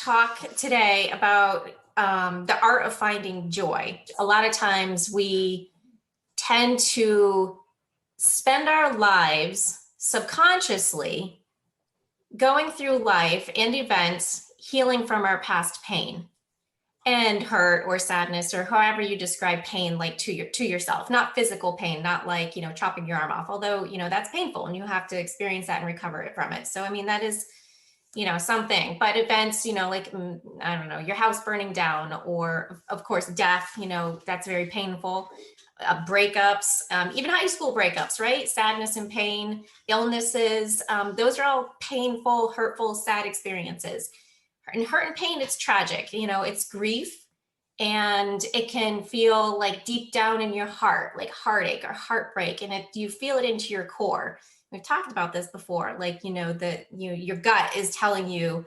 talk today about the art of finding joy. A lot of times we tend to spend our lives subconsciously going through life and events, healing from our past pain and hurt or sadness, or however you describe pain, like to yourself, not physical pain, not like, chopping your arm off, although, that's painful and you have to experience that and recover it from it. So, I mean, that is, something, but events, like, I don't know, your house burning down, or of course, death, that's very painful. Breakups, even high school breakups, right? Sadness and pain, illnesses, those are all painful, hurtful, sad experiences. And hurt and pain, it's tragic, it's grief, and it can feel like deep down in your heart, like heartache or heartbreak, and you feel it into your core. We've talked about this before, like, that your gut is telling you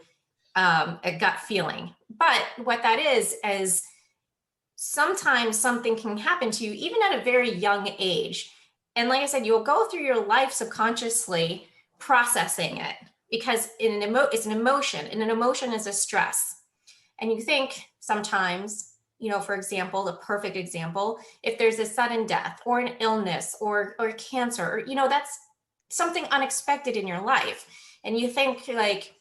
a gut feeling. But what that is sometimes something can happen to you, even at a very young age. And like I said, you'll go through your life subconsciously processing it, because it's an emotion, and an emotion is a stress. And you think sometimes, for example, a perfect example, if there's a sudden death or an illness or cancer, or, that's something unexpected in your life. And you think like,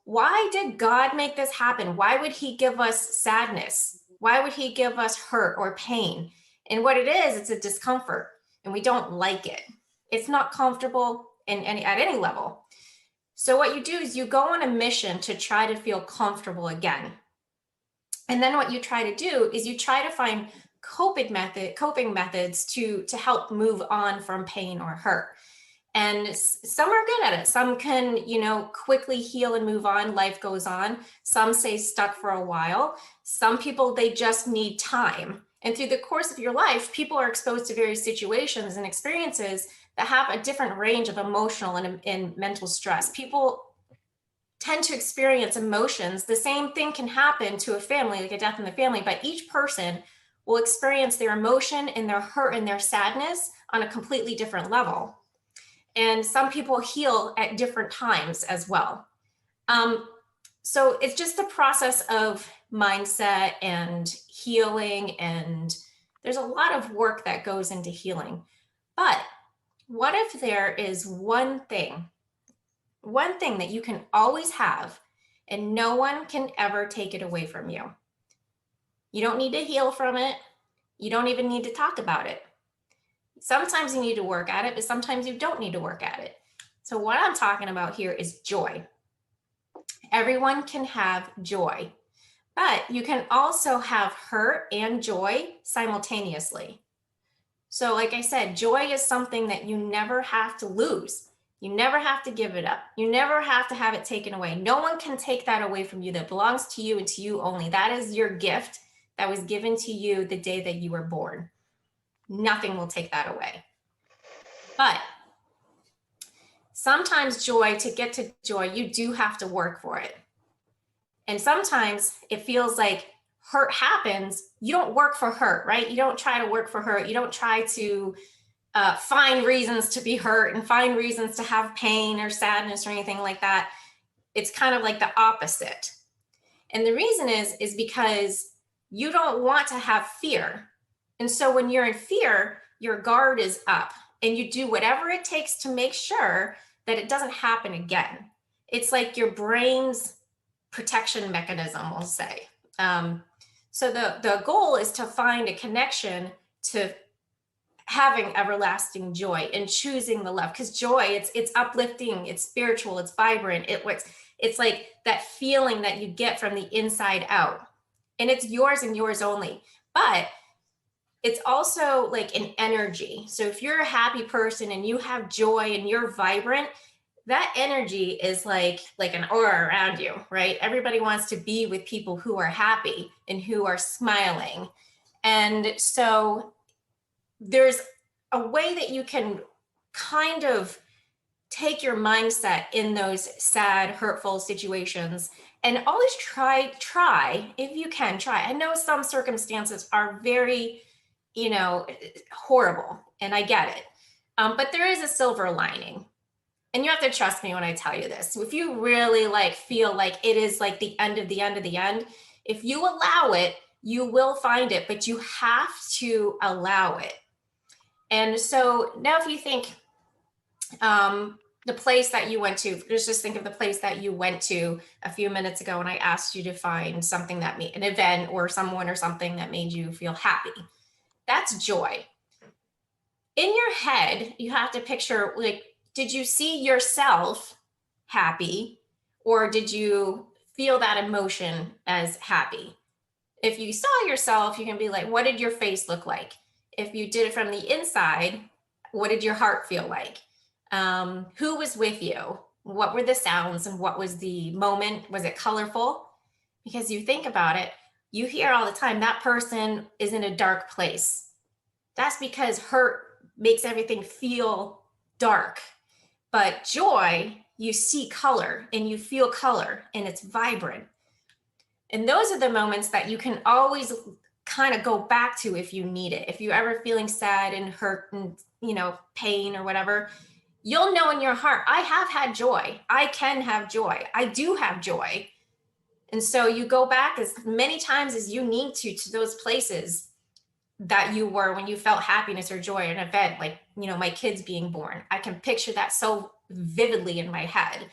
why did God make this happen? Why would he give us sadness? Why would he give us hurt or pain? And what it is, it's a discomfort, and we don't like it. It's not comfortable at any level. So what you do is you go on a mission to try to feel comfortable again. And then what you try to do is you try to find coping methods to help move on from pain or hurt. And some are good at it. Some can, quickly heal and move on. Life goes on. Some stay stuck for a while. Some people, they just need time. And through the course of your life, people are exposed to various situations and experiences that have a different range of emotional and mental stress. People tend to experience emotions. The same thing can happen to a family, like a death in the family, but each person will experience their emotion and their hurt and their sadness on a completely different level. And some people heal at different times as well. So it's just a process of mindset and healing, and there's a lot of work that goes into healing. But what if there is one thing that you can always have and no one can ever take it away from you? You don't need to heal from it. You don't even need to talk about it. Sometimes you need to work at it, but sometimes you don't need to work at it. So what I'm talking about here is joy. Everyone can have joy, but you can also have hurt and joy simultaneously. So like I said, joy is something that you never have to lose. You never have to give it up. You never have to have it taken away. No one can take that away from you. That belongs to you and to you only. That is your gift that was given to you the day that you were born. Nothing will take that away. But sometimes to get to joy, you do have to work for it. And sometimes it feels like hurt happens. You don't work for hurt, right? You don't try to work for hurt. You don't try to find reasons to be hurt and find reasons to have pain or sadness or anything like that. It's kind of like the opposite. And the reason is because you don't want to have fear. And so when you're in fear, your guard is up and you do whatever it takes to make sure that it doesn't happen again. It's like your brain's protection mechanism, we'll say. So the goal is to find a connection to having everlasting joy and choosing the love, because joy, it's uplifting, it's spiritual, it's vibrant. It's like that feeling that you get from the inside out, and it's yours and yours only. But it's also like an energy. So if you're a happy person and you have joy and you're vibrant, that energy is like an aura around you, right? Everybody wants to be with people who are happy and who are smiling. And so there's a way that you can kind of take your mindset in those sad, hurtful situations and always try, if you can try. I know some circumstances are very, horrible, and I get it. But there is a silver lining. and you have to trust me when I tell you this. If you really like feel like it is like the end of the end of the end, if you allow it, you will find it, but you have to allow it. And so now if you think the place that you went to, just think of the place that you went to a few minutes ago when I asked you to find something that made an event or someone or something that made you feel happy. That's joy. In your head, you have to picture, like, did you see yourself happy, or did you feel that emotion as happy? If you saw yourself, you can be like, what did your face look like? If you did it from the inside, what did your heart feel like? Who was with you? What were the sounds and what was the moment? Was it colorful? Because you think about it, you hear all the time that person is in a dark place. That's because hurt makes everything feel dark. But joy, you see color and you feel color and it's vibrant. And those are the moments that you can always kind of go back to if you need it. If you're ever feeling sad and hurt and, pain or whatever, you'll know in your heart, I have had joy. I can have joy. I do have joy. And so you go back as many times as you need to those places that you were when you felt happiness or joy at an event, like, my kids being born. I can picture that so vividly in my head.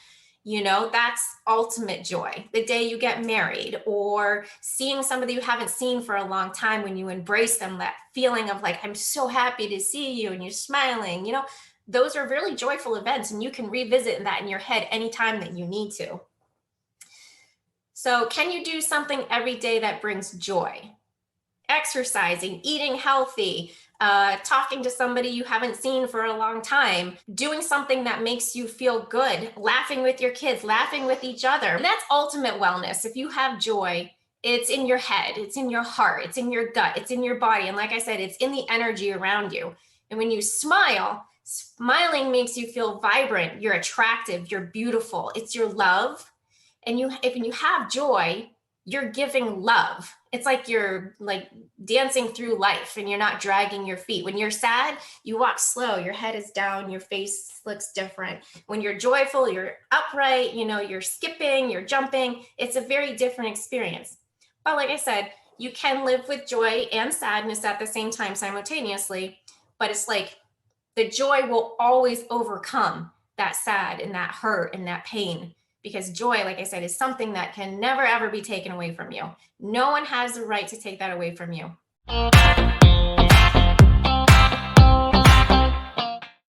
That's ultimate joy. The day you get married, or seeing somebody you haven't seen for a long time, when you embrace them, that feeling of like, I'm so happy to see you, and you're smiling, those are really joyful events, and you can revisit that in your head anytime that you need to. So can you do something every day that brings joy? Exercising, eating healthy, talking to somebody you haven't seen for a long time, doing something that makes you feel good, laughing with your kids, laughing with each other. And that's ultimate wellness. If you have joy, it's in your head, it's in your heart, it's in your gut, it's in your body. And like I said, it's in the energy around you. And when you smile, smiling makes you feel vibrant, you're attractive, you're beautiful, it's your love. And if you have joy, you're giving love. It's like you're like dancing through life and you're not dragging your feet. When you're sad, you walk slow, your head is down, your face looks different. When you're joyful, you're upright, you're skipping, you're jumping. It's a very different experience. But like I said, you can live with joy and sadness at the same time simultaneously, but it's like the joy will always overcome that sad and that hurt and that pain. Because joy, like I said, is something that can never, ever be taken away from you. No one has the right to take that away from you.